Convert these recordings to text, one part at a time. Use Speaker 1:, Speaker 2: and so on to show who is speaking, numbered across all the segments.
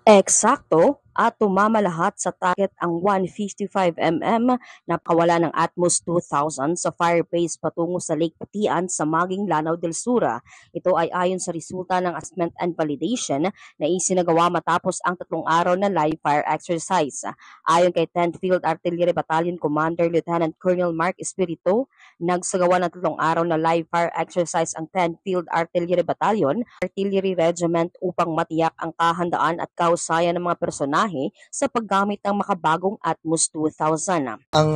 Speaker 1: Eksakto at tumama lahat sa target ang 155 na pawala ng Atmos 2000 sa fire base patungo sa Lake Putian sa Maging Lanao del Sur. Ito ay ayon sa resulta ng assessment and validation na isinagawa matapos ang 3 araw na live fire exercise. Ayon kay 10th Field Artillery Battalion Commander Lieutenant Colonel Mark Espirito, nagsagawa ng 3 araw na live fire exercise ang 10th Field Artillery Battalion Artillery Regiment upang matiyak ang kahandaan at kausayan ng mga personahe sa paggamit ng makabagong Atmos 2000.
Speaker 2: Ang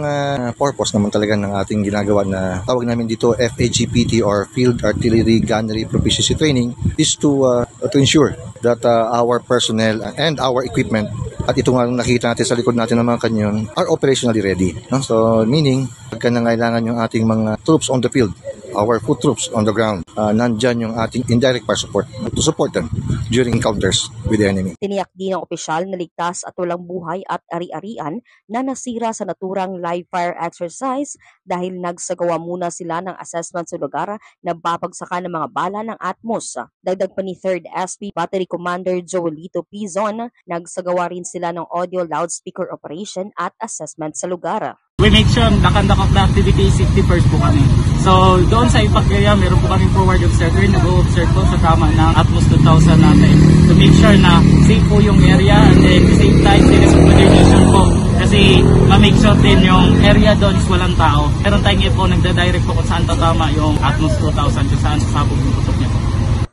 Speaker 2: purpose naman talaga ng ating ginagawa na tawag namin dito FAGPT or Field Artillery Gunnery Proficiency Training is to ensure that our personnel and our equipment at ito nga nakita natin sa likod natin ng mga kanyon are operationally ready. No? So meaning, pagka nangailangan yung ating mga troops on the field, our foot troops on the ground, nandyan yung ating indirect fire support to support them during encounters with the enemy.
Speaker 1: Tiniyak din ng opisyal na ligtas at walang buhay at ari-arian na nasira sa naturang live fire exercise dahil nagsagawa muna sila ng assessment sa lugar na babagsakan ng mga bala ng Atmos. Dagdag pa ni 3rd SP Battery Commander Joelito Pizon, nagsagawa rin sila ng audio loudspeaker operation at assessment sa lugar.
Speaker 3: We make sure na conduct of the activity is safety first po kami. So doon sa impact area, meron po kami forward observer, nag-o-observe po sa tama ng Atmos 2000 natin to make sure na safe po yung area and then at the same time, serious coordination po. Kasi ma-make sure din yung area doon is walang tao. Meron tayong po, nagda-direct po kung saan tatama yung Atmos 2000 kung saan sasabog yung putok niya po.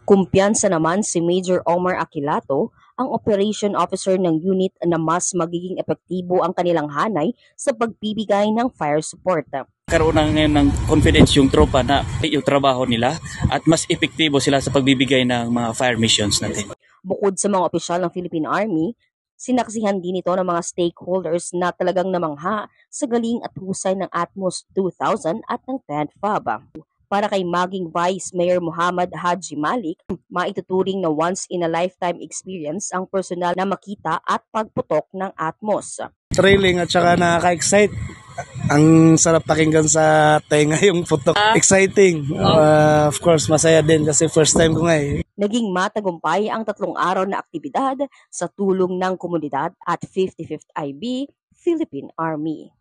Speaker 1: Kumpiyansa naman si Major Omar Aquilato, ang operation officer ng unit na mas magiging epektibo ang kanilang hanay sa pagbibigay ng fire support.
Speaker 4: Karoon na ngayon ng confidence yung tropa na yung trabaho nila at mas epektibo sila sa pagbibigay ng mga fire missions natin.
Speaker 1: Bukod sa mga opisyal ng Philippine Army, sinaksihan din ito ng mga stakeholders na talagang namangha sa galing at husay ng Atmos 2000 at ng 10th FAB. Para kay Maging Vice Mayor Muhammad Haji Malik, maituturing na once-in-a-lifetime experience ang personal na makita at pagputok ng Atmos.
Speaker 5: Thrilling at saka nakaka-excite. Ang sarap pakinggan sa tenga yung putok. Exciting. Of course, masaya din kasi first time ko nga eh.
Speaker 1: Naging matagumpay ang 3 araw na aktibidad sa tulong ng komunidad at 55th IB, Philippine Army.